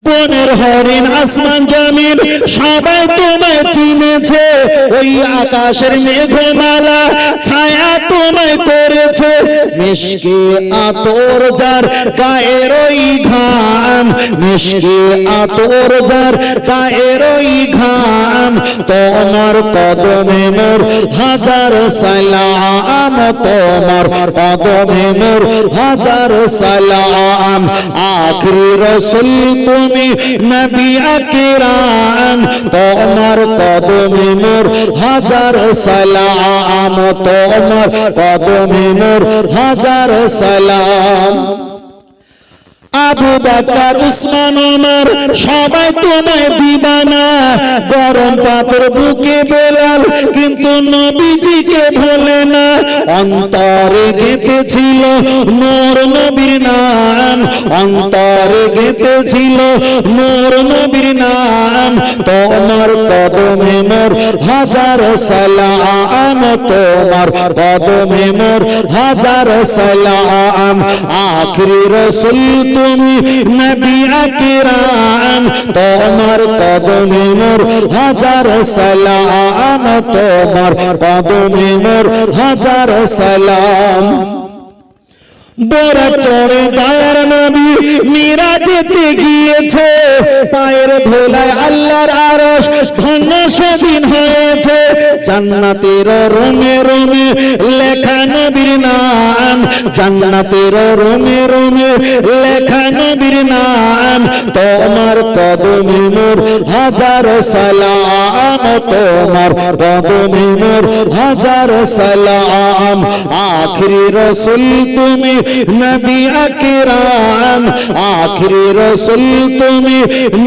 বনের হরিণ আসমান জমিন সবাই তোমায় চিনেছে, ওই আকাশের মেঘমালা ছায়া তোমায় করেছে। মিশকে আতর যার গায়ের ওই ঘাম, মিশকে আতর যার গায়ের ওই ঘাম, তোমার কদমে মোর হাজার সালাম, তোমার কদমে মোর হাজার সালাম। আখরি রসুল তুমি নবী আকরাম, তোমার কদমে মোর হাজার সালাম, তোমার কদমে মোর হাজার সালাম। আবু বকর উসমান ওমর সবাই তোমায় দিবানা, গরম পাথর বুকে বেলাল কিন্তু নবীজিকে ভোলে না। অন্তরে গেঁথেছিল নূর নবীর নাম, অন্তরে গেঁথেছিল নূর নবীর নাম, তোমার কদমে মোর হাজার সালাম, তোমার কদমে মোর হাজার সালাম। আখরি রসুল তুমি নবী আকরাম, তোমার কদমে মোর হাজার সালাম, তোমার কদমে মোর হাজার সালাম। বড় চড়ে দয়ার নবী মিরাজেতে গিয়েছে, পায়ের ধুলায় আল্লাহর আরশ ধন্য সেদিন হয়েছে। জান্নাতের রোমে রোমে লেখা নবীর নাম, জান্নাতের রোমে রোমে লেখা নবীর নাম, তোমার কদমে মোর হাজার সালাম, তোমার কদমে মোর হাজার সালাম। আখরি রসুল তুমি নবী আকরাম, আখরি রসুল তুমি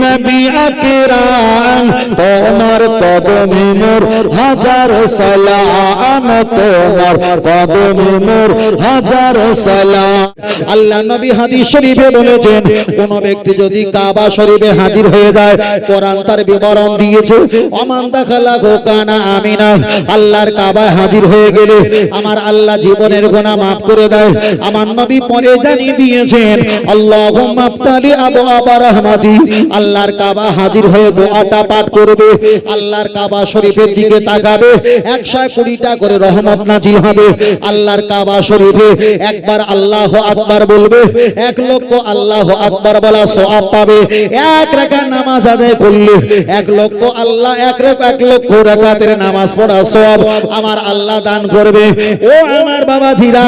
নবী আকরাম, তোমার কদমে মোর হাজার সালাম, তোমার কদমে মোর হাজার সালাম। আল্লাহ নবী হাদিস শরীফে বলেছেন, কোন ব্যক্তি যদি কাবা শরীফে হাজির হয়ে যায়, কোরআন তার বিবরণ দিয়েছে, ওমান দাখালাহু কানা আমিনা, আল্লাহর কাবায় হাজির হয়ে গেলে আমার আল্লাহ জীবনের গুনাহ মাফ করে দেয়। আমার নবী পরে জানিয়ে দিয়েছেন, আল্লাহুম্মা আফতালি আবওয়াবা রাহমাতি, আল্লাহর কাবা হাজির হয়ে দোয়াটা পাঠ করবে, আল্লাহর কাবা শরীফের দিকে তাকাবে, 120টা করে রহমত নাজিল হবে। আল্লাহর কাবা শরীফে একবার আল্লাহু আকবার বলবে, 1 লক্ষ আল্লাহু আকবার বলা সওয়াব পাবে। এক রাকাত নামাজ আদায় করলে 1 লক্ষ আল্লাহ 1 লক্ষ রাকাতের নামাজ পড়া সওয়াব আমার আল্লাহ দান করবে। ও আমার বাবাজিরা,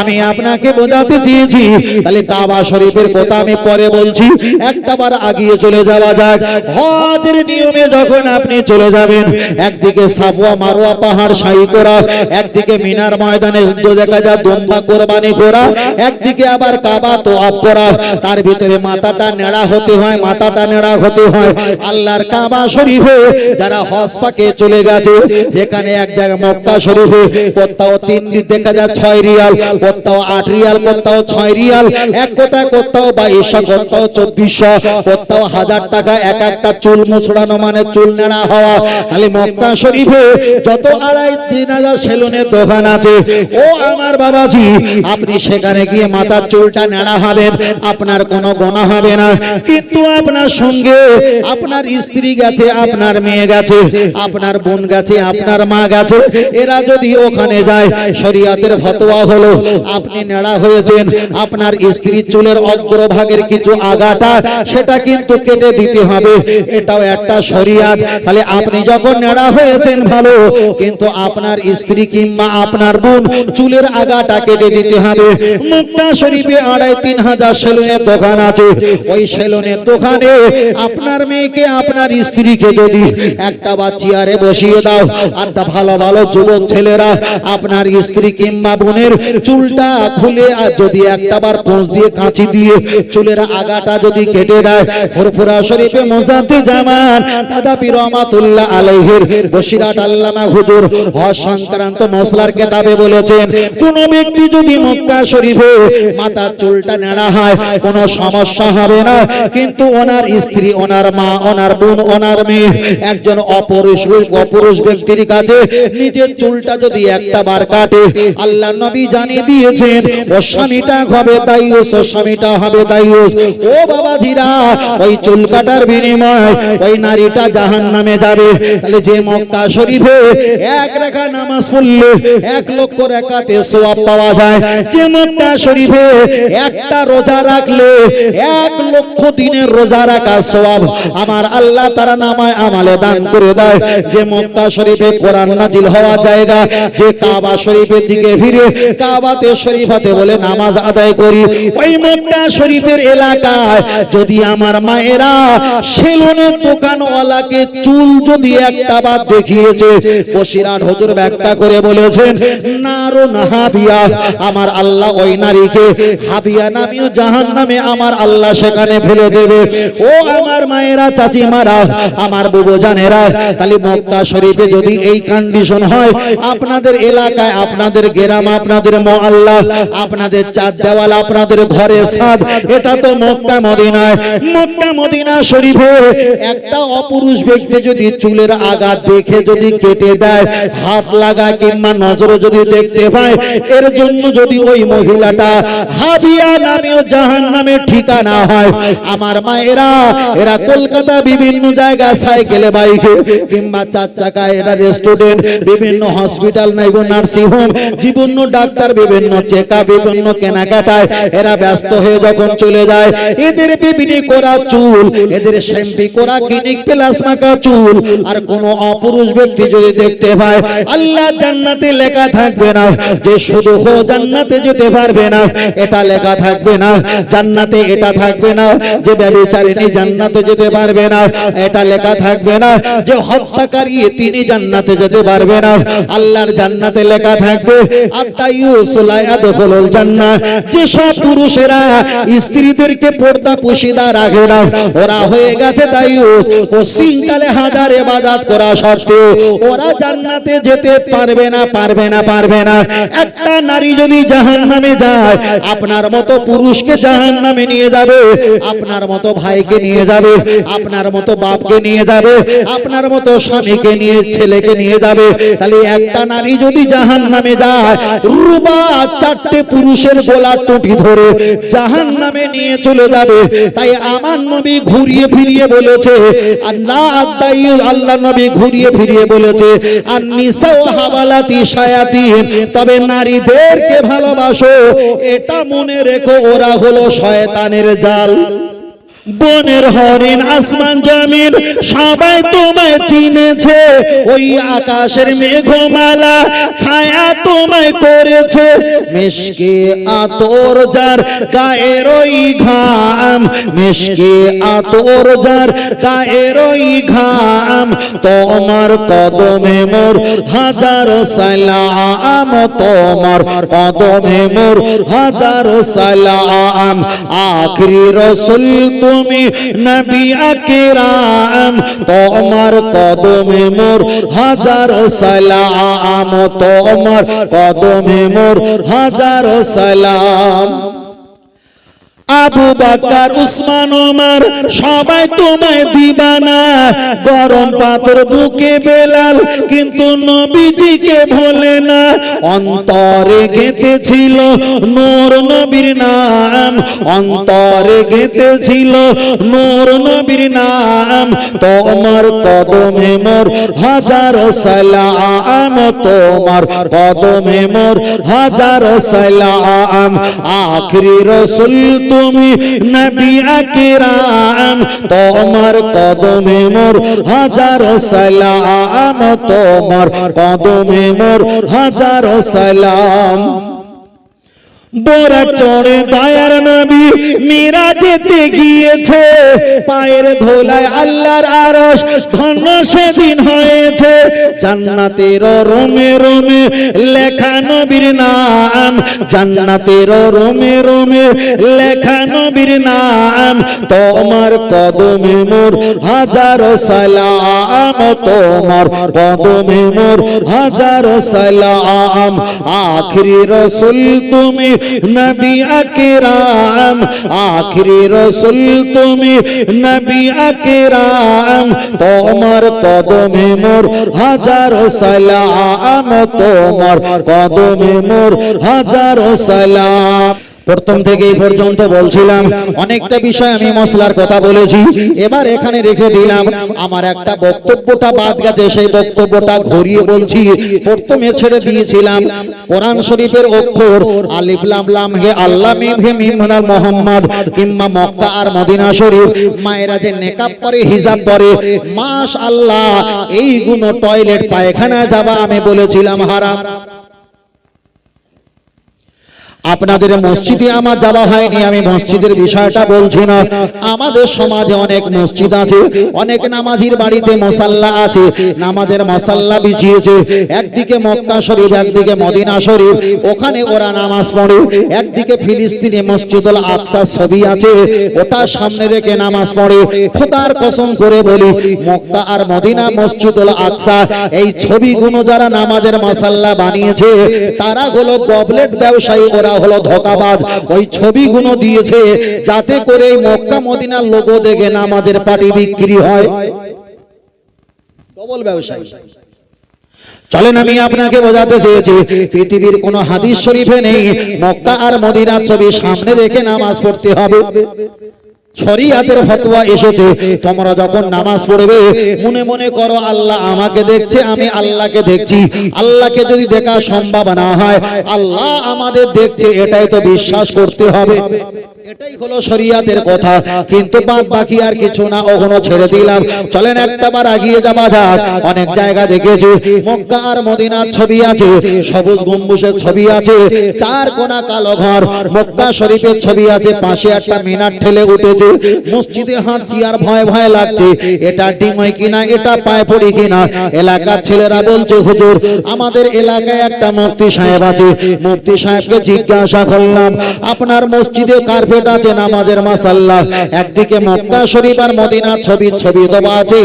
আমি আপনাকে বোঝাতে চেয়েছি, তাহলে কাবা শরীফের কথা আমি পরে বলছি, একটাবার আগিয়ে চলে যাওয়া যাক। হজের নিয়মে যখন আপনি চলে যাবেন, একদিকে সাফওয়া মারওয়া পাহাড় সাই করা, একদিকে মিনার ময়দানে দেখা যায় দুম্বা কোরবানি করা, একদিকে আবার কাবা তওয়াফ করা, তার ভিতরে মাথাটা নেড়া হতে হয়, মাথাটা নেড়া হতে হয়। আল্লাহর কাবা শরীফে যারা হজ পাকে চলে গেছে, যেখানে এক জায়গা মক্কা শরীফে কোথাও 3 দেখা যায় 6 রিয়াল, কোথাও 8 রিয়াল, কোথাও 6 রিয়াল, এক কোথাও 2200, কোথাও 2400, কোথাও 1000 টাকা এক একটা চুল মুছড়ানো মানে চুল নেড়া হওয়া। খালি মক্কা শরীফে যত 2,500-3,000 সেলুনের দোকান আছে, ও আমার বাবাজি, আপনি সেখানে গিয়ে মাথার চুলটা নেড়া হবেন, আপনার কোনো গুনাহ হবে না। কিন্তু আপনার সঙ্গে আপনার স্ত্রী গেছে, আপনার মেয়ে গেছে, আপনার বোন গেছে, আপনার মা গেছে, এরা যদি ওখানে যায়, শরীয়তের ফতোয়া হলো আপনি নেড়া হয়েছেন, আপনার স্ত্রীর চুলের অগ্রভাগের কিছু আগাটা সেটা কিন্তু কেটে দিতে হবে, এটাও একটা শরীয়ত। তাহলে আপনি যখন নেড়া হয়েছেন ভালো, কিন্তু আপনার স্ত্রী কিংবা আপনার বোন চুলের আগাটা কেটে দিতে হবে। মক্কা শরীফে 2,500-3,000 সেলুনের দোকান আছে, ওই সেলুনের দোকানে আপনার মেয়েকে আপনার স্ত্রীকে যদি একটা বা চেয়ারে বসিয়ে দাও, আর ভালো ভালো যুবক ছেলেরা আপনার স্ত্রী কিংবা বোনের চুলটা খুলে আর যদি একটাবার পোঁছ দিয়ে কাঁচি দিয়ে চুলের আগাটা যদি কেটে দেয়, ফুরফুরা শরীফে মুজাদ্দিদ জামান দাদাপীর রহমাতুল্লাহ আলাইহির বসিরাত আল্লামা হুজুর হজ সংক্রান্ত মসলার কিতাবে বলেছেন, কোন ব্যক্তি যদি যদি মক্কা শরীফে মাথার চুলটা নেড়া হয় কোনো সমস্যা হবে না, কিন্তু ওনার স্ত্রী, ওনার মা, ওনার বোন, ওনার মেয়ে একজন অপুরুষ ব্যক্তির কাছে নিজের চুলটা যদি একটা বার কাটে, আল্লাহ নবী জানিয়ে দিয়েছেন ও স্বামীটা হবে দায়ুস, ও স্বামীটা হবে দায়ুস। ও বাবাজিরা, ওই চুল কাটার বিনিময় ওই নারীটা জাহান্নামে যাবে। তাহলে যে মক্কা শরীফে এক রাকাত নামাজ পড়লে 1 লক্ষ রাকাতে সওয়াব পাওয়া যায়, যে মক্কা শরীফে একটা রোজা রাখলে 1 লক্ষ দিনের রোজা রাখা সওয়াব আমার আল্লাহ তাআলা নামায় আমালে দান করে দেয়। যে মক্কা শরীফে কোরআন নাজিল হওয়া জায়গা, যে কাবা শরীফের দিকে ফিরে কাবাতে শরীফাতে বলে নামাজ আদায় করি, ওই মক্কা শরীফের এলাকায় যদি আমার মায়েরা সেলুনের দোকানওয়ালাকে চুল যদি একটা বার দেখিয়েছে, বসিরাট হুজুর ব্যাখ্যা করে বলেছেন নারুন হাবিয়া, আমার আল্লাহ ওই নারীকে হাবিয়া নামীয় জাহান্নামে আমার আল্লাহ সেখানে ফেলে দেবে। ও আমার মায়েরা, চাচিমারা, আমার বুবু জানেরা, তাহলে মক্কা শরীফে যদি এই কন্ডিশন হয়, আপনাদের এলাকায়, আপনাদের গ্রাম, আপনাদের মহল্লা, আপনাদের চাঁদ দেওয়াল, আপনাদের ঘরের ছাদ, এটা তো মক্কা মদিনায়। মক্কা মদিনা শরীফে একটা অপুরুষ ব্যক্তি যদি চুলের আগা দেখে যদি কেটে দেয়, হাত লাগায় কিংবা নজরে যদি দেখতে পায়, এর জন্য যদি ওই মহিলাটা হাবিয়া নামীয় জাহান্নামের ঠিকানা হয়, আমার মায়েরা, এরা কলকাতা বিভিন্ন জায়গায় সাইকেলে, বাইকে কিংবা 4 চাকায়, এরা রেস্টুরেন্ট, বিভিন্ন হসপিটাল, নাইব নার্সিং হোম, বিভিন্ন ডাক্তার, বিভিন্ন চেকআপ, বিভিন্ন কেনাকাটায় এরা ব্যস্ত হয়ে যখন চলে যায়, এদের বিবিনি করা চুল, এদের শ্যাম্পু করা ক্লিনিক প্লাস মাখা চুল আর কোন অপুরুষ ব্যক্তি যদি দেখতে পায়, আল্লাহ জান্নাতে লেখা থাকবে না যে শুধু জান্নাতে যেতে পারবে না, এটা লেখা থাকবে না জান্নাতে, এটা থাকবে না যে ব্যভিচারিণী জান্নাতে যেতে পারবে না, এটা লেখা থাকবে না যে হত্যাকারী তিনি জান্নাতে যেতে পারবে না। আল্লাহর জান্নাতে লেখা থাকবে আত্তাইয়ুস লা ইয়াদখুলুল জান্নাহ, যে সব পুরুষেরা স্ত্রীদেরকে পর্দা পুশিদা রাখে না, ওরা হয়ে গেছে দায়ুস। ও সিংকালে হাজার ইবাদত করা সত্ত্বেও ওরা জান্নাতে যেতে পারবে না, পারবে না, পারবে না। একটা নারী যদি জাহান্নামে যায়, আপনার মতো পুরুষকে জাহান্নামে নিয়ে যাবে, আপনার মতো ভাইকে নিয়ে যাবে, আপনার মতো বাপকে নিয়ে যাবে, আপনার মতো স্বামীকে নিয়ে, ছেলেকে নিয়ে যাবে। তাহলে একটা নারী যদি জাহান্নামে যায়, রুবা 4টে পুরুষের গলার টুটি ধরে জাহান্নামে নিয়ে চলে যাবে। তাই আমার নবী ঘুরিয়ে ফিরিয়ে বলেছে, আল্লাহ নবী ঘুরিয়ে ফিরিয়ে বলেছে আন-নিসাউ হাওয়ালাতি শায়াতিন, তবে নারীদেরকে ভালোবাসো, এটা মনে রেখো ওরা হলো শয়তানের জাল। বনের হরিণ, আসমান জমিন সবাই তোমায় চিনেছে, ওই আকাশের মেঘমালা ছায়া তোমায় করেছে, মিশকে আতর যার গায়ের ওই ঘাম, মিশকে আতর যার গায়ের ওই ঘাম, তোমার কদমে মোর হাজারো সালাম, তোমার কদমে মোর হাজারো সালাম, আখরি রাসূল তুমি নবী আকরাম, তোমার কদমে মোর হাজারো সালাম, তোমার কদমে মোর হাজারো সালাম। আবু বকর, উসমান, ওমর সবাই তোমায় দিবানা, গরম পাথর বুকে বেলাল কিন্তু নবীজিকে ভোলে না, অন্তরে গেঁথেছিল নূর নবীর নাম, অন্তরে গেঁথেছিল নূর নবীর নাম, তোমার কদমে মোর হাজারো সালাম, তোমার কদমে মোর হাজারো সালাম, আখরি রাসূল তুমি নবী আকরাম, তোমার কদমে মোর হাজারো সালাম, তোমার কদমে মোর হাজারো সালাম। বোরা চড়ে দয়ার নবী মিরাজেতে গিয়েছে, পায়ের ধোলায় আল্লাহর আরশ ধন্য সেদিন হয়েছে। জান্নাতের রোমে রোমে লেখা নবীর নাম, জান্নাতের রোমে রোমে লেখা নবীর নাম। তোমার কদমে মোর হাজারো সালাম, তোমার কদমে মোর হাজারো সালাম। আখিরি রাসূল তুমি নবী আকরাম, আখিরি রাসূল তুমি নবী আকরাম। তোমার কদমে মোর হাজারো সালাম, তোমার কদমে মোর হাজারো সালাম। প্রথম থেকে এই পর্যন্ত বলছিলাম, অনেকটা বিষয় আমি মশলার কথা বলেছি, এবার এখানে রেখে দিলাম। আমার একটা বক্তব্যটা বাদ গেছে, সেই বক্তব্যটা ঘুরিয়ে বলছি। প্রথমে ছেড়ে দিয়েছিলাম কোরআন শরীফের অক্ষর আলিফ লাম লাম হে আল্লাহ মিম হে মিম হানার মোহাম্মদ, কিংবা মক্কা আর মদিনা শরীফ মায়েরা যে নেকাব পরে হিজাব পরে, মাশাআল্লাহ এইগুলো টয়লেট পায়খানা যাওয়া আমি বলেছিলাম হারাম। আপনাদের মসজিদে আমার যাওয়া হয়নি, আমি মসজিদের বিষয়টা বলছি না। আমাদের সমাজে অনেক মসজিদ আছে, অনেক নামাজির বাড়িতে মসাল্লা আছে, নামাজের মসাল্লা বিছিয়েছে। একদিকে মক্কা শরীফ, একদিকে মদিনা শরীফ, ওখানে ওরা নামাজ পড়ে। একদিকে ফিলিস্তিনে মসজিদুল আকসা ছবি আছে, ওটা সামনে রেখে নামাজ পড়ে। খোদার কসম করে বলি, মক্কা আর মদিনা মসজিদুল আকসা এই ছবিগুলো যারা নামাজের মসাল্লা বানিয়েছে, তারা হলো গবলেট ব্যবসায়ী, ওরা হলো ধোঁকাবাজ। ওই ছবিগুলো দিয়েছে যাতে করে মক্কা মদিনার লোগো দেখে নামাজের পাটি বিক্রি হয়। ডবল ব্যবসায়ী। চলেন আমি আপনাকে বোঝাতে চেয়েছি, পৃথিবীর কোন হাদিস শরীফে নেই মক্কা আর মদিনার ছবি সামনে রেখে নামাজ পড়তে হবে। শরীয়তের ফতোয়া এসেছে, তোমরা যখন নামাজ পড়বে মনে মনে করো আল্লাহ আমাকে দেখছে, আমি আল্লাহকে দেখছি। আল্লাহকে যদি দেখা সম্ভব না হয়, আল্লাহ আমাদের দেখছে, এটাই তো বিশ্বাস করতে হবে। এটাই হলো শরীয়তের কথা। কিন্তু বাদ বাকি আর কিছু না, ওগুলো ছেড়ে দিলাম। চলেন একটাবার এগিয়ে যাওয়া যাক। অনেক জায়গা দেখেছি মক্কা আর মদিনার ছবি আছে, সবুজ গম্বুজের ছবি আছে, চার কোনা কালো ঘর। মক্কা শরীফের ছবি আছে, পাশে একটা মিনার ঠেলে উঠেছে। মসজিদে হাঁটছি আর ভয় ভয় লাগছে, এটা ডিঙই কিনা, এটা পায়ে পড়ি কিনা। এলাকার ছেলেরা বলছে হুজুর আমাদের এলাকায় একটা মুফতি সাহেব আছে, মুফতি সাহেবকে জিজ্ঞাসা করলাম আপনার মসজিদে কার্পেট আছে, নামাজের মাসাল্লাহ, একদিকে মক্কা শরীফ আর মদিনার ছবি দেওয়া আছে,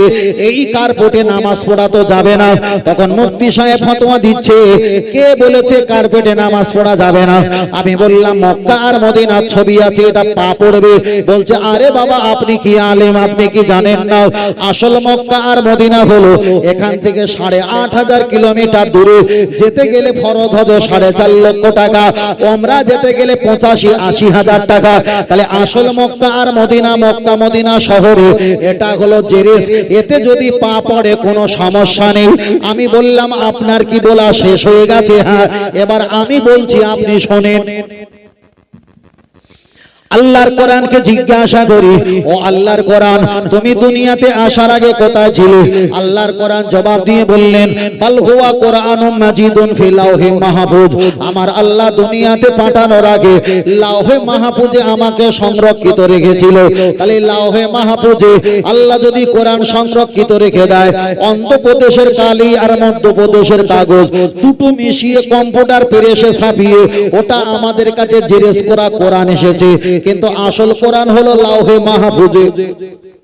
এই কার্পেটে নামাজ পড়া তো যাবে না। তখন মুফতি সাহেব ফতোয়া দিচ্ছে, কে বলেছে কার্পেটে নামাজ পড়া যাবে না? আমি বললাম মক্কা আর মদিনার ছবি আছে, এটা পা পড়বে। বলছে আরে বাবা আপনি কি আলেম, আপনি কি জানেন না? আসল মক্কা আর মদিনা হলো এখান থেকে 8,500 কিলোমিটার দূরে। যেতে গেলে ফরজ হবে 4.5 লক্ষ টাকা, ওমরা যেতে গেলে 85-80 হাজার টাকা। তাহলে আসল মক্কা আর মদিনা, মক্কা মদিনা শহরে এটা হলো জেরেস, এতে যদি পা পড়ে কোনো সমস্যা নেই। আমি বললাম আপনার কি বলা শেষ হয়ে গেছে? হ্যাঁ, এবার আমি বলছি আপনি শোনেন। আল্লাহর কোরআনকে জিজ্ঞাসা করি, ও আল্লাহর কোরআন তুমি দুনিয়াতে আসার আগে কোথায় ছিলে? আল্লাহর কোরআন জবাব দিয়ে বললেন বাল হুয়া কোরআনুম মাজিদুন ফি লাওহে মাহফুজ। আমার আল্লাহ দুনিয়াতে পাঠানোর আগে লাওহে মাহফুজে আমাকে সংরক্ষিত রেখেছিল। তাহলে লাওহে মাহফুজে আল্লাহ যদি কোরআন সংরক্ষিত রেখে দেয়, অন্ধ্রপ্রদেশের কালি আর মধ্যপ্রদেশের কাগজ দুটো মিশিয়ে কম্পিউটার প্রেসে ছাপিয়ে ওটা আমাদের কাছে জেরেস করা কোরআন এসেছে। কিন্তু আসল কোরআন হলো লাওহে মাহফুজে।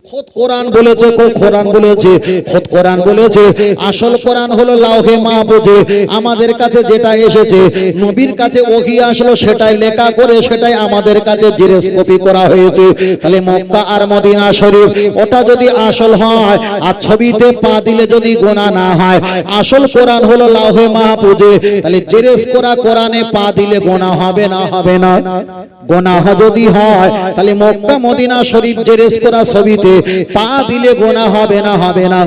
খুদ কোরআন বলেছে, কোরআন বলেছে, খুদ কোরআন বলেছে আসল কোরআন হলো লাওহে মাহফুজে। আমাদের কাছে যেটা এসেছে, নবীর কাছে ওহী আসলো, সেটাই লেখা করে সেটাই আমাদের কাছে জেরক্স কপি করা হয়েছে। তাহলে মক্কা আর মদিনা শরীফ ওটা যদি আসল হয় আর ছবিতে পা দিলে যদি গোনা না হয়, আসল কোরআন হলো লাওহে মাহফুজে, তাহলে জেরক্স করা কোরআনে পা দিলে গোনা হবে না? হবে না? গোনা যদি হয় তাহলে মক্কা মদিনা শরীফ জেরক্স করা ছবিতে পা দিলে গোনা হবে না? হবে না?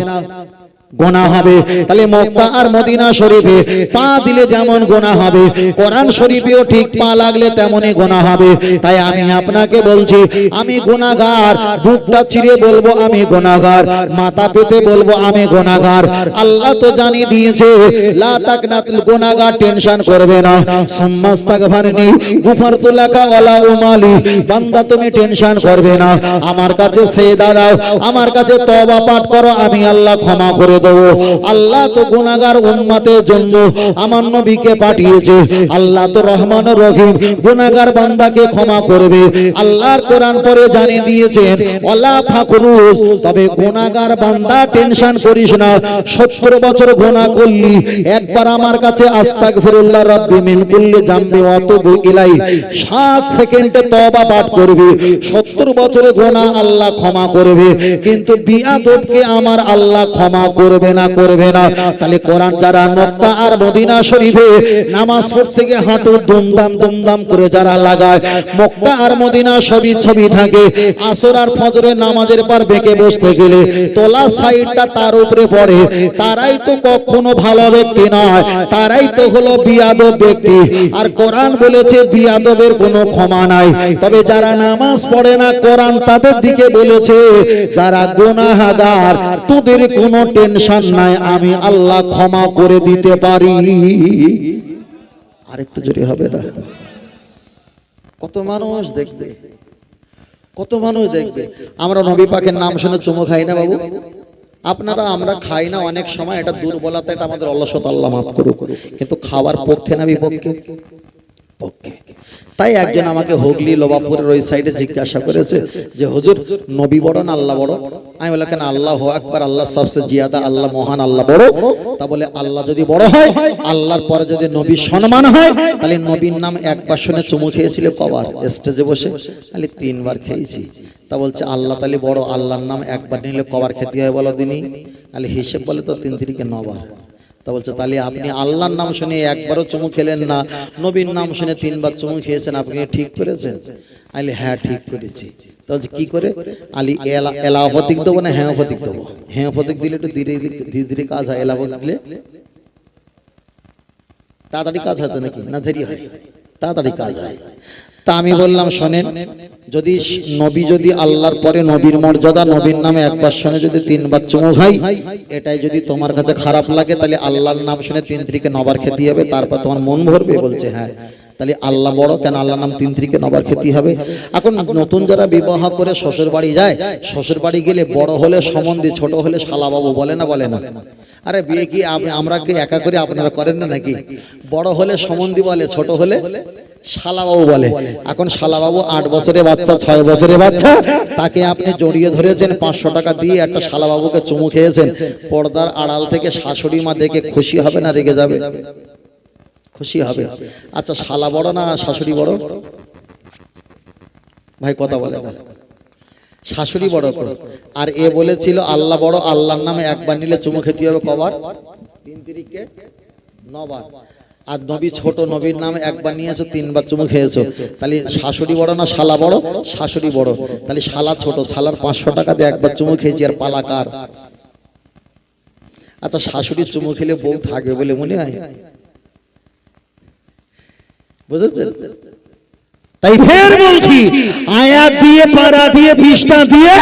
গোনা হবে। তাহলে মক্কা আর মদিনা শরীফে পা দিলে যেমন গোনা হবে, কোরআন শরীফেও ঠিক পা লাগলে তেমনই গোনা হবে। তাই আমি আপনাকে বলছি, আমি গুনাহগার, বুকটা চিরে বলবো আমি গুনাহগার, মাথা পেতে বলবো আমি গুনাহগার। আল্লাহ তো জানিয়ে দিয়েছে, লা তাকনাতুল, গুনাহগার টেনশন করবে না, সুম্মাস্তাগফিরনি গুফারতু লাকা ওয়ালা উমালি, বান্দা তুমি টেনশন করবে না, আমার কাছে সেজদা দাও, আমার কাছে তওবা পাঠ করো, আমি আল্লাহ ক্ষমা করে দেবো। আল্লাহ তো গুনাহগার উম্মতের জন্য আমার নবীকে পাঠিয়েছে। আল্লাহ তো রহমান রহিম, গুনাহগার বান্দাকে ক্ষমা করবে। আল্লাহর কোরআন পড়ে জানিয়ে দিয়েছেন, ওয়ালা ফাকরুস, তবে গুনাহগার বান্দা টেনশন করিস না। 70 বছর গুনাহ করলি, একবার আমার কাছে আস্তাগফিরুল্লাহ রাব্বি মিন কুল্লি জামবি ওয়া তুবু ইলাই, 7 সেকেন্ডে তওবা পাঠ করবি, 70 বছরের গুনাহ আল্লাহ ক্ষমা করবে। কিন্তু বিয়াদবকে আমার আল্লাহ ক্ষমা করবে না, করবে না। তাহলে কোরআন যারা মক্কা আর মদিনা শরীফে নামাজ পড়তে গিয়ে হাঁটু দুমদাম দুমদাম করে যারা লাগায়, মক্কা আর মদিনা ছবি ছবি থাকে, আসর আর ফজরের নামাজের পর বেঁকে বসতে গেলে তোলা সাইডটা তার উপরে পড়ে, তারাই তো কখনো ভালো ব্যক্তি নয়, তারাই তো হলো বিয়াদব ব্যক্তি। আর কোরআন বলেছে বিয়াদবের কোনো ক্ষমা নাই। তবে যারা নামাজ পড়ে না, কোরআন তাদের দিকে বলেছে, যারা গুনাহগার তোদের কোনো টেনশন নাই, আমি আল্লাহ ক্ষমা করে দিতে পারি। আরেকটু জোরে হবে না? কত মানুষ দেখবে, কত মানুষ দেখবে। আমরা নবী পাকের নাম শুনে চুমু খাই না বাবু? আপনারা আমরা খাই না অনেক সময়, এটা দুর্বলতা, এটা আমাদের অলসতা, আল্লাহ মাফ করুক। কিন্তু খাওয়ার পক্ষে না বিপক্ষে? পক্ষে। তাই একজন আমাকে হুগলি লোবাপুরের ওই সাইডে জিজ্ঞাসা করেছে যে হুজুর নবী বড় না আল্লাহ বড়? আমি বললাম কেন, আল্লাহ আকবার, আল্লাহ সবচেয়ে জিয়াদা, আল্লাহ মহান, আল্লাহ বড়। তা বলে আল্লাহ যদি বড় হয়, আল্লাহর পরে যদি নবীর সম্মান হয়, তাহলে নবীর নাম একবার শুনে চুমু খেয়েছিল কবার? স্টেজে বসে তাহলে 3 বার খেয়েছি। তা বলছে আল্লাহ তাহলে বড়, আল্লাহর নাম একবার নিলে কবার খেতে হয় বলো দিনই? তাহলে হিসেব বলে তো 3 3 কে 9 বার। তা বলছে তাহলে আপনি আল্লাহর নাম শুনে একবারও চুমু খেলেন না, নবীর নাম শুনে 3 বার চুমু খেয়েছেন, আপনি ঠিক করেছেন? আলি হ্যাঁ ঠিক করেছি। তা বলছে কি করে? আলি এলাফতিক দেবো না হ্যাঁফতিক দেবো? হ্যাঁফতিক দিলে একটু ধীরে ধীরে কাজ হয়, এলাফতিক দিলে তাড়াতাড়ি কাজ হয় তো নাকি না দেরি হয়? তাড়াতাড়ি কাজ হয়। তা আমি বললাম শোনেন, যদি নবী, যদি আল্লাহর পরে নবীর মর্যাদা, নবীর নামে একবার শুনে যদি 3 বার চুমু খাই, এটাই যদি তোমার কাছে খারাপ লাগে, তাহলে আল্লাহর নাম শুনে 3 3 9 বার খেতে হবে, তারপর তোমার মন ভরবে? বলছে হ্যাঁ। তাহলে আল্লাহ বড় কেন, আল্লাহর নাম 3 3 9 বার খেতে হবে? এখন নতুন যারা বিবাহ করে শ্বশুর বাড়ি যায়, শ্বশুর বাড়ি গেলে বড় হলে সম্বন্ধী, ছোট হলে শালা বাবু বলে না, বলে না? আরে বিয়ে কি আমরা কি একা করে, আপনারা করেন না নাকি? বড় হলে সম্বন্ধী বলে, ছোট হলে শালাবাবু বলে। এখন শালাবাবু 8 বছরের বাচ্চা, 6 বছরের বাচ্চা, তাকে আপনি জড়িয়ে ধরেছেন, 500 টাকা দিয়ে একটা শালাবাবুকে চুমু খেয়েছেন, পর্দার আড়াল থেকে শাশুড়ি মা দেখে খুশি হবে না রেগে যাবে? খুশি হবে। আচ্ছা শালা বড় না শাশুড়ি বড়? ভাই কথা বলে না, শাশুড়ি বড়। আর এ বলেছিল আল্লাহ বড়, আল্লাহর নামে একবার নিলে চুমু খেতে হবে কবার? 3 3 কে 9 বার। আর নবী ছোট, নবীর নামে একবার নিয়েছো, 3 বার চুমু খেয়েছো, তাহলে শাশুড়ি বড় না শালা বড়? শাশুড়ি বড়। তাহলে শালা ছোট, শালার 500 টাকা দিয়ে একবার চুমু খেয়েছি, আর পালাকার। আচ্ছা শাশুড়ির চুমু খেলে বউ থাকবে বলে মনে হয়? বুঝেছেন? তাই ফের বলছি, আয়াত দিয়ে, পারা দিয়ে, পৃষ্ঠা দিয়ে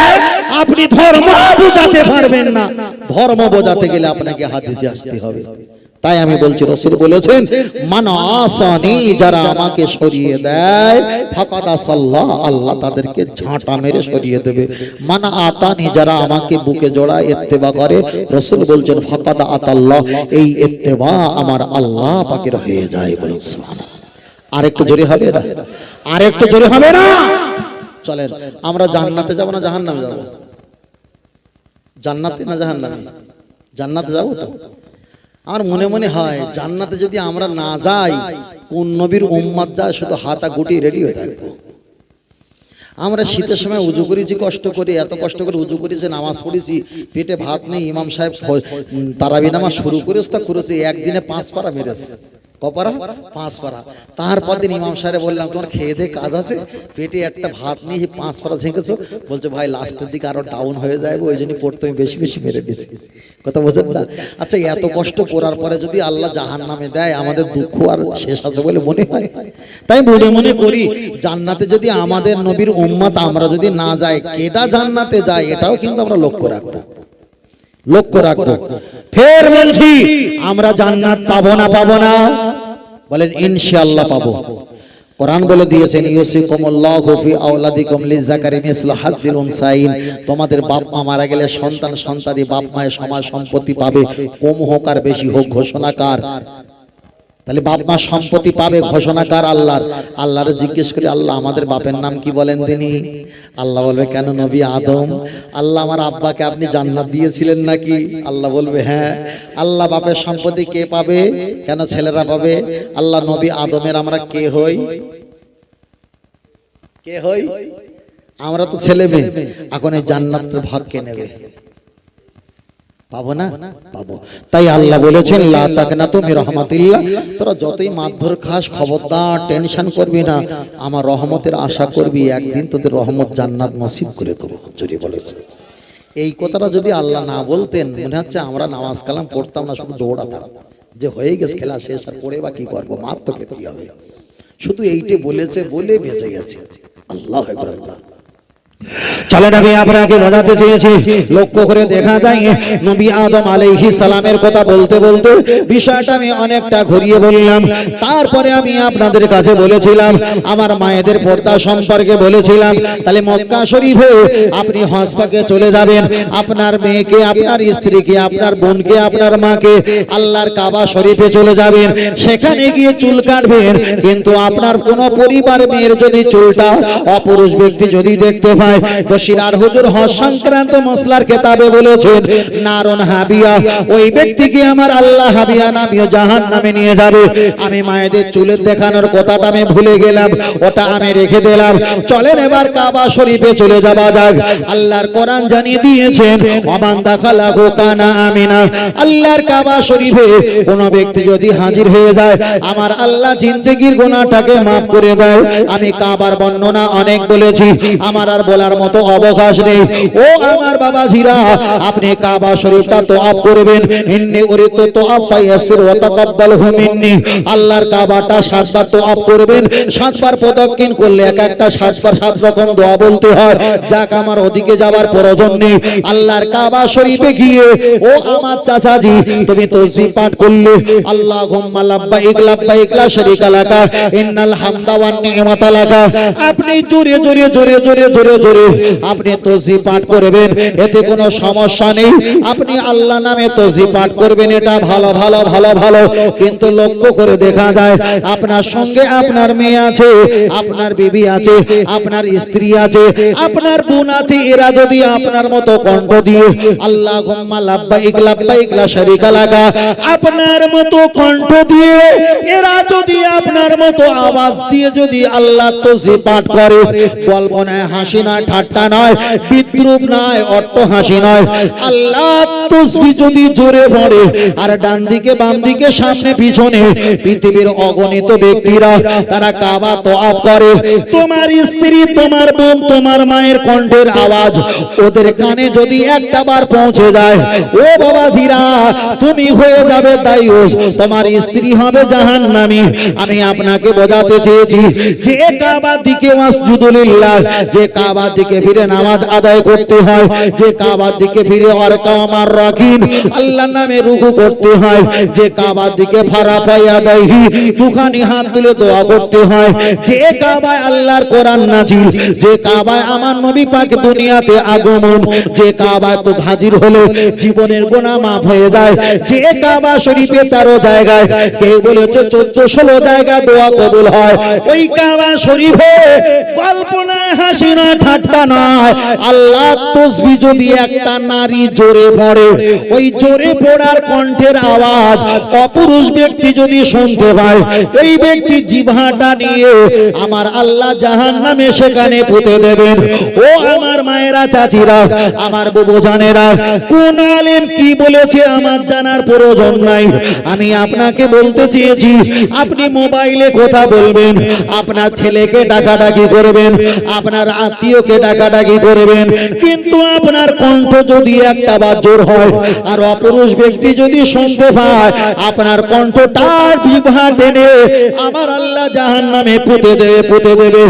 আপনি ধর্ম বোঝাতে পারবেন না। ধর্ম বোঝাতে গেলে আপনাকে হাদিসে আসতে হবে। তাই আমি বলছি, রাসূল বলেছেন মান আসানি, যারা আমাকে সরিয়ে দেয়, ফাকাদ আসাল্লাহ, আল্লাহ তাদেরকে ঝাঁটা মেরে সরিয়ে দেবে। মান আতানি, যারা আমাকে বুকে জড়ায় ইত্তেবা করে, রাসূল বলছেন ফাকাদ আতাল্লাহ, এই ইত্তেবা আমার আল্লাহ পাকের হয়ে যায়। বলুন সুবহানাল্লাহ। আরেকটু জোরে হবে না? আরেকটু জোরে হবে না? চলেন আমরা জান্নাতে যাব না জাহান্নামে যাব? জান্নাতে না জাহান্নামে? জান্নাতে যাব তো। আমার মনে মনে হয় জান্নাতে যদি আমরা না যাই, কোন নবীর উম্মত যায় শুধু হাতা গুটি রেডি হয়ে থাকবো। আমরা শীতের সময় উজু করেছি কষ্ট করে, এত কষ্ট করে উজু করেছি, নামাজ পড়েছি, পেটে ভাত নেই, ইমাম সাহেব তারাবি নামাজ শুরু করেছে, তা করেছে একদিনে 5 পারা মেরেছে। কপারা 5 পারা। তারপর দিন ইমাম সাহেব বললাম তোমার খেয়ে দে কাজ আছে, পেটে একটা ভাত নিয়ে 5 পারা ঝেঁকেছো। বলছে ভাই লাস্টের দিকে আরো ডাউন হয়ে যাবে, ওই জন্য পড়তে আমি বেশি বেশি মেরে দিয়েছি। কথা বোঝেন না? আচ্ছা এত কষ্ট করার পরে যদি আল্লাহ জাহান্নামে দেয়, আমাদের দুঃখ আর শেষ আছে বলে মনে হয়? তাই মনে করি জান্নাতে যদি আমাদের নবীর উম্মত আমরা যদি না যাই, কেটা জান্নাতে যায় এটাও কিন্তু আমরা লক্ষ্য রাখবো। ফের বলছি আমরা জান্নাত পাবো না? বলেন ইনশাআল্লাহ পাবো। কোরআন বলে দিয়েছেন ইউসিকুমুল্লাহু ফি আওলাদিকুম লিযাকারি মিসলু হাজ্জিল উনসাইন। তোমাদের বাপ মা মারা গেলে সন্তানি বাপ মায়ের সমান সম্পত্তি পাবে, কম হোক আর বেশি হোক। ঘোষণাকার তাহলে বাপ মা সম্পত্তি পাবে, ঘোষণাকার আল্লাহরে জিজ্ঞেস করি আল্লাহ আমাদের বাপের নাম কি বলেন তিনি? আল্লাহ বলবে কেন নবী আদম? আল্লাহ আমার আব্বাকে আপনি জান্নাত দিয়েছিলেন নাকি? আল্লাহ বলবে হ্যাঁ। আল্লাহ বাপের সম্পত্তি কে পাবে? কেন ছেলেরা পাবে? আল্লাহ নবী আদমের আমরা কে হই? আমরা তো ছেলে মেয়ে। এখন এই জান্নাতের ভাগ কে নেবে? পাবো না? পাবো। তাই আল্লাহ বলেছেন লা তাকনাতু মির রাহমাতিল্লাহ। তোরা যতই মারধর খাস খবরদার টেনশন করবি না, আমার রহমতের আশা করবি, একদিন তোদের রহমত জান্নাত নসিব করে দেবো। জোরে বলেছে। এই কথাটা যদি আল্লাহ না বলতেন, মনে হচ্ছে আমরা নামাজ কালাম পড়তাম না, শুধু দৌড়াতাম যে হয়ে গেছে খেলা শেষ, আর পড়ে বা কি করবো, মার তো খেতে হবে। শুধু এইটা বলেছে বলে বেঁচে গেছে। আল্লাহু আকবার। আল্লাহ চলেন আমি আপনাকে বোঝাতে চেয়েছি, লক্ষ্য করে দেখা যায় নবী আদম আলাইহিস সালামের কথা বলতে বলতে বিষয়টা আমি অনেকটা ঘুরিয়ে বললাম। তারপরে আমি আপনাদের কাছে বলেছিলাম আমার মায়েদের পর্দা সম্পর্কে বলেছিলাম। তাহলে মক্কা শরীফে আপনি হজ পাকে চলে যাবেন, আপনার মেয়েকে, আপনার স্ত্রীকে, আপনার বোনকে, আপনার মাকে আল্লাহর কাবা শরীফে চলে যাবেন, সেখানে গিয়ে চুল কাটবেন। কিন্তু আপনার কোন পরিবার মেয়ের যদি চুলটা অপুরুষ ব্যক্তি যদি দেখতে পায়, বশিরার হুজুর হজ সংক্রান্ত মসলার কিতাবে বলেছেন নারুন হাবিয়া, ওই ব্যক্তিকে আমার আল্লাহ হাবিয়া নামীয় জাহান্নামে নিয়ে যাবে। আমি মায়েদের চুলের দেখানোর কথাটা আমি ভুলে গেলাম, ওটা আমি রেখে দিলাম। চলেন এবার কাবা শরীফে চলে যাওয়া যাক। আল্লাহর কোরআন জানিয়ে দিয়েছেন ওমান দাখালাহু কানা আমিনা। আল্লাহর কাবা শরীফে কোন ব্যক্তি যদি হাজির হয়ে যায়, আমার আল্লাহ জিন্দেগির গুনাহটাকে maaf করে দেয়। আমি কাবার বর্ণনা অনেক বলেছি, আমার আর বলার মতো অবকাশ নেই। ও আমার বাবাজিরা, আপনি কাবা শরীফটা তওয়াফ করবেন। ইন্নী উরিতু তওয়াফ ফায়াসির ওয়া তাকাব্বালহু মিন্নি। আল্লাহর কাবাটা 7 বার তওয়াফ করবেন। 7 বার প্রদক্ষিণ করলে এক একটা 7 বার 7 রকম দোয়া বলতে হয়। যাক আমার ওদিকে যাওয়ার প্রয়োজন নেই। আল্লাহর কাবা শরীফে গিয়ে ও আমার চাচাজি তুমি তাসবিহ পাঠ করলে আল্লাহুম্মা লাব্বাইক লাব্বাইক লা শারীকা লাকা ইন্নাল হামদা ওয়ান নি'মাতা লাকা। আপনি জোরে জোরে জোরে জোরে জোরে জোরে আপনি তাসবিহ পাঠ করবেন, এতে কোনো সমস্যা নেই। আপনি আল্লাহ নামে তাসবিহ পাঠ করবেন, এটা ভালো ভালো ভালো ভালো। কিন্তু লক্ষ্য করে দেখা যায় আপনার সঙ্গে আপনার মেয়ে আছে, আপনার বিবি আছে, আপনার স্ত্রী আছে, আপনার বোন আছে, এরা যদি আপনার মতো কণ্ঠ দিয়ে আল্লাহুম্মা লাব্বাইক লাব্বাইক লা শারীকা লাকা, আপনার মতো কণ্ঠ দিয়ে এরা যদি আপনার মতো আওয়াজ দিয়ে যদি আল্লাহ তাসবিহ পাঠ করে, গল্প নয়, হাসি নয়, ঠাট্টা নয়, বিদ্রুপ নয়, অট্ট হাসি নয়, আল্লাহ তাসবিহ যদি জোরে পড়ে আর ডান দিকে বাম দিকে সামনে পিছনে পৃথিবীর অগণিত ব্যক্তিরা তারা কাবা তওয়াফ করে, তোমার স্ত্রী, তোমার বোন, তোমার মায়ের কণ্ঠের আওয়াজ ওদের কানে যদি একটা বার পৌঁছে যায়, ও বাবাজিরা তুমি হয়ে যাবে দায়ুস, তোমার স্ত্রী হবে জাহান্নামী। আমি আপনাকে বোঝাতে চেয়েছি যে কাবার দিকে ওয়াসজুদুলিল্লাহ, যে কাবার দিকে ফিরে নামাজ আদায় করতে হয়, যে কাবার দিকে ফিরে আরকামার রাকিন আল্লাহর নামে রুকু করতে হয়, যে কাবার দিকে ফারাফায়া দাইহি দুখানি হাত তুলে দোয়া করতে হয়, যে কাবায় আল্লাহর কোরআন নাজিল, যে কাবায় আমার নবী পাক দুনিয়াতে আগমন, যে কাবায় তো হাজির হলে জীবনের গুনাহ maaf হয়ে যায়, যে কাবা শরীফে 13 জায়গায়, কেউ বলেছে 14-16 জায়গায় দোয়া কবুল হয়, ওই কাবা শরীফে গল্প নয়, হাসি নয়, ঠাট্টা নয়। আল্লাহ তসবিহ যদি একটা নারী জোরে পড়ে, ওই জোরে পড়ার কণ্ঠের আওয়াজ অপুরুষ ব্যক্তি যদি শুনতে পায়, ওই ব্যক্তি জিহ্বাটা নিয়ে আমার আল্লাহ জাহান্নামে সেখানে পুঁতে দেবেন। ও আমার মায়েরা, চাচিরা, আমার বুবু জানেরা, কোন আলেম কি বলেছে আমার জানার প্রয়োজন নাই। আমি আপনাকে বলতে চেয়েছি, আপনি মোবাইলে কথা বলবেন, আপনার ছেলেকে ডাকাডাকি করবেন, আপনার আত্মীয়কে ডাকাডাকি করবেন, কিন্তু আপনার কণ্ঠ যদি একটা বার জোর হয় আর অপুরুষ ব্যক্তি যদি শুনতে পায়, আপনার কণ্ঠটার জিহ্বা টেনে আমার আল্লাহ জাহান্নামে পুঁতে দেবে।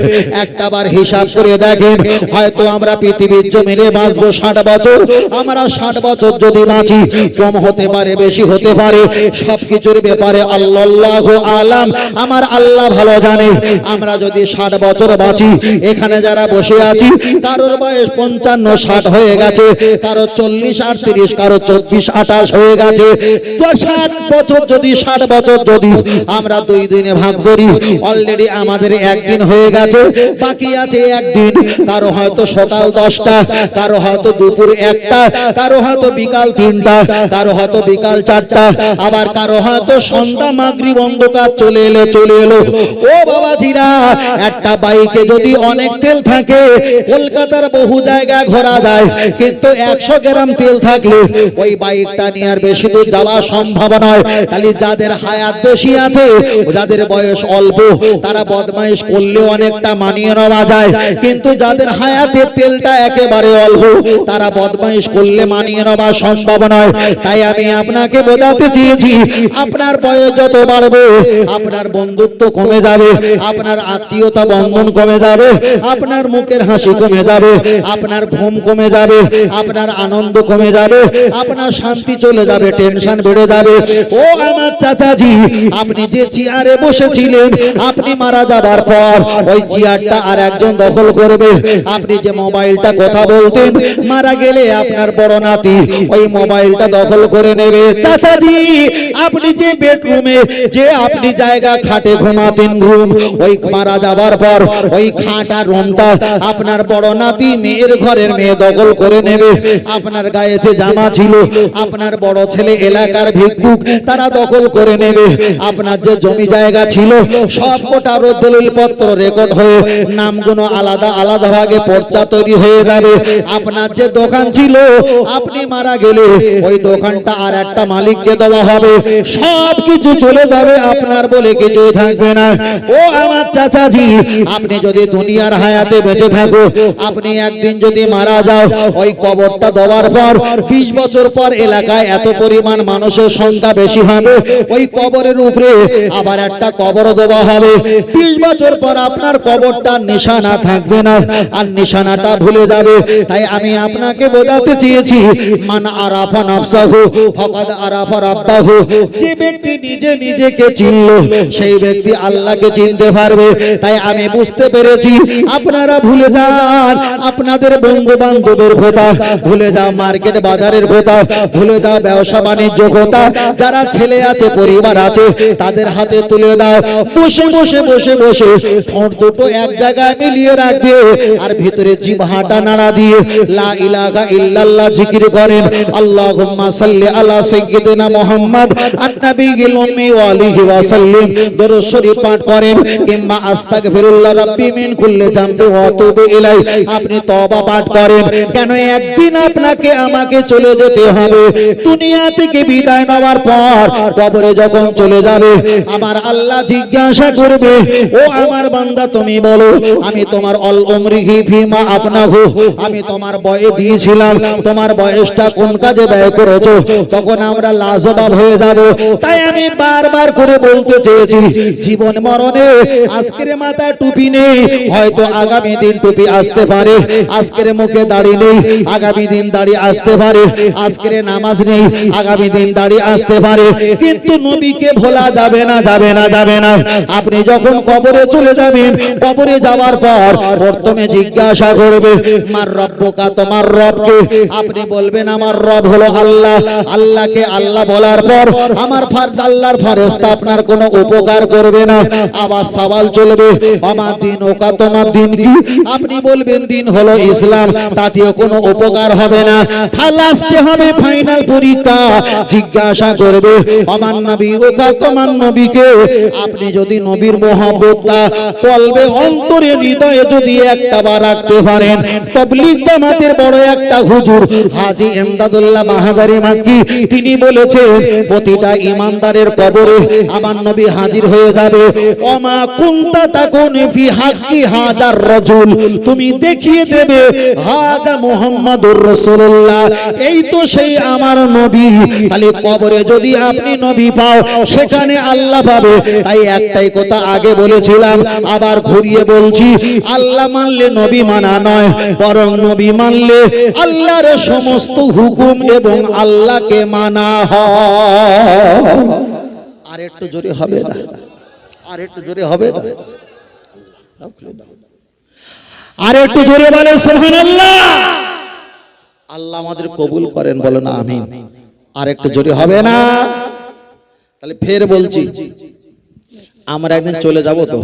একটা বার হিসাব করে দেখেন, হয়তো আমরা পৃথিবীর জমিনে বাঁচবো 60 বছর। আমরা 60 বছর যদি বাঁচি, কম হতে পারে, বেশি হতে পারে, সবকিছুর ব্যাপারে আল্লাহু আলাম, আমার আল্লাহ ভালো জানে। আমরা যদি 60 বছর বাঁচি, এখানে যারা বসে আছি কারোর বয়স 55-60 হয়ে গেছে, কারো 40-38, কারো 24-28 হয়ে গেছে। তো 60 বছর যদি 60 বছর যদি আমরা 2 দিনে ভাগ করি, অলরেডি আমাদের একদিন হয়ে গেছে, বাকি আছে একদিন। কারো হয়তো সকাল 10টা, কারো হয়তো দুপুর 1টা, কারো হয়তো বিকাল 3টা, কারো হয়তো বিকাল 4টা, আবার কারো হয়তো সন্ধ্যা মাগরিব অন্ধকার চলে এলো। ও বাবাজিরা, একটা বাইকে যদি অনেক তেল থাকে, কলকাতার বহু জায়গা ঘোরা যায়, কিন্তু 100 গ্রাম তেল থাকলে ওই বাইকটা নিয়ে আর বেশি দূর যাওয়া সম্ভব নয়। খালি যাদের হায়াত বেশি আছে, যাদের বয়স অল্প, তারা বদমাইশ করলে অনেকটা মানিয়ে নেওয়া যায়, কিন্তু যাদের হায়াতের তেলটা একেবারে অল্প, তারা বদমাইশ করলে মানিয়ে নেওয়া সম্ভব নয়। তাই আমি আপনাকে বোঝাতে চেয়েছি, আপনার বয়স যত বাড়বে, আপনার বন্ধুত্ব কমে যাবে, আপনার আত্মীয়তা বন্ধন কমে যাবে, আপনার মুখের হাসি কমে যাবে, আপনার ঘুম কমে যাবে, আপনার আনন্দ কমে যাবে, আপনার শান্তি চলে যাবে, টেনশন বেড়ে যাবে। ও আমার চাচাজি, আপনি যে চেয়ারে বসেছিলেন, আপনি মারা যাবার পর ওই চেয়ারটা আর একজন দখল করবে। আপনি যে মোবাইলটা কথা বলতেন, মারা গেলে আপনার বড় নাতি ওই মোবাইলটা দখল করে নেবে। চাচাজি, আপনি যে বেডরুমে যে আপনি জায়গা খাটে ঘুমাতেন ঘুম, ওই মারা যাবার পর ওই খাটা রুমটা আপনার বড় নাতি মেয়ের ঘরের মেয়ে দখল করে নেবে। আপনার গায়ে যে জামা ছিল, আপনার বড় ছেলে এলাকার ভিক্ষুক, তারা দখল করে নেবে। আপনার যে জমি জায়গা ছিল, সব কোটা দলিল পত্র রেকর্ড হয়ে নামগুলো আলাদা আলাদা ভাগে পর্চা তৈরি হয়ে যাবে। আপনার যে দোকান ছিল, আপনি মারা গেলে ওই দোকানটা আর একটা মালিককে দেওয়া হবে। সব কিছু চলে যাবে, আপনার বলে কিছুই থাকবে না। ও আমার চাচাজি, আপনি যদি দুনিয়ার হায়াতে বেঁচে থাকো, আপনি একদিন যদি মারা যাও, ওই কবরটা দেওয়ার পর 20 বছর পর এলাকায় এত পরিমাণ মানুষের সংখ্যা বেশি হবে, ওই কবরের উপরে আবার একটা কবর দেওয়া হবে। 20 বছর পর আপনার কবরটার নিশানা থাকবে না, আর নিশানাটা ভুলে যাবে। তাই আমি আপনাকে বোঝাতে চেয়েছি, মান আরাফা নাফসাহু ফাকাদ আরাফা রাব্বাহু। যে ব্যক্তি নিজে নিজেকে চিনল, সেই ব্যক্তি আল্লাহকে চিনতে পারবে। তাই আমি বুঝতে পেরেছি, আপনারা ভুলে যান আপনাদের বন্ধু বান্ধবের কথা, ভুলে যাও মার্কেট বাজারের কথা, ভুলে যাও ব্যবসা বাণিজ্য কথা। যারা ছেলে আছে, পরিবার আছে, তাদের হাতে তুলে দাও। বসে বসে বসে বসে ঠোঁট দুটো এক জায়গায় মিলিয়ে রাখবে, আর ভিতরে জিহ্বাটা নাড়া দিয়ে লা ইলাহা ইল্লাল্লাহ জিকির করেন। আল্লাহুম্মা সাল্লি আলা সাইয়্যিদিনা মুহাম্মদ আন-নাবিয়্যিল উম্মি ওয়া আলিহি ওয়া সাল্লিম দরুদ শরীফ পাঠ করেন, কিংবা আস্তাগফিরুল্লাহ রাব্বি মিন কুল্লি যামবি ওয়া আতুবু ইলাই, আপনি তওবা পাঠ করেন। কেন একদিন আপনাকে আমাকে চলে যেতে হবে। দুনিয়া থেকে বিদায় নেওয়ার পর কবরে যখন চলে যাবে, আমার আল্লাহ জিজ্ঞাসা করবে, ও আমার বান্দা, তুমি বলো আমি তোমার অল উমরিহি ফিমা আফনাহু, আমি তোমার বয়ে দিয়েছিলাম, তোমার বয়সটা কোন কাজে ব্যয় করেছো? তখন আমরা লাজবাব হয়ে যাব। তাই আমি বারবার করে বলতে চেয়েছি, জীবন মরণে আজকের মাথায় টুপি নেই, হয়তো আগামী দিন টুপি আসতে পারে। আজকের মুখে দাড়ি নেই, আগামী দিন দাড়ি আসতে পারে। আজকের নামাজ নেই, আগামী দিন দাড়ি আসতে পারে। কিন্তু নবীকে ভোলা যাবে না, যাবে না, যাবে না। আপনি যখন কবরে চলে যাবেন, কবরে যাওয়ার পর প্রথমে জিজ্ঞাসা করবে, মার রব্বুকা, তোমার রবকে? আপনি বলবেন আমার রব হলো আল্লাহ। আল্লাহকে আল্লাহ বলার পর আমার ফরজ, আল্লাহর ফেরেশতা আপনার কোনো উপকার করবে না। আবার সওয়াল চলবে, আমার দিন ওকা, তোমার দিন কি? আপনি আপনি বলবেন দিন হলো ইসলাম, তাতেও কোনো উপকার হবে না। লাস্টে হবে ফাইনাল পরীক্ষা, জিজ্ঞাসা করবে আমার নবী ওকা তোমার নবীকে। আপনি যদি নবীর মহব্বতটা কলবে অন্তরে হৃদয়ে যদি একটা বার রাখতে পারেন, তাবলীগ জামাতের বড় একটা হুজুর হাজী এমদাদুল্লাহ মাহাদারি মাক্কি তিনি বলেছেন প্রতিটা ইমানদারের কবরে আমার নবী হাজির হয়ে যাবে। ওমা কুনতা তাকুন ফি হাক্কি হাজার রাজুল, তুমি দেখিয়ে দেবে হাজা মুহাম্মাদুর রাসূলুল্লাহ, এই তো সেই আমার নবী। তাহলে কবরে যদি আপনি নবী পাও সেখানে আল্লাহ পাবে। তাই একটাই কথা আগে বলেছিলাম, আবার ঘুরিয়ে বলছি, আল্লাহ মানলে নবী মানা নয়, বরং নবী মানলে আল্লাহর সমস্ত হুকুম এবং আল্লাহকে মানা হয়। আর একটু জোরে হবে না, আর একটু জোরে হবে না, আর একটু জোরে বলে সুবহানাল্লাহ। আল্লাহ আমাদের কবুল করেন, বলো না আমিন। আর একটু জোরে হবে না? তাহলে ফের বলছি, আমরা একদিন চলে যাব তো।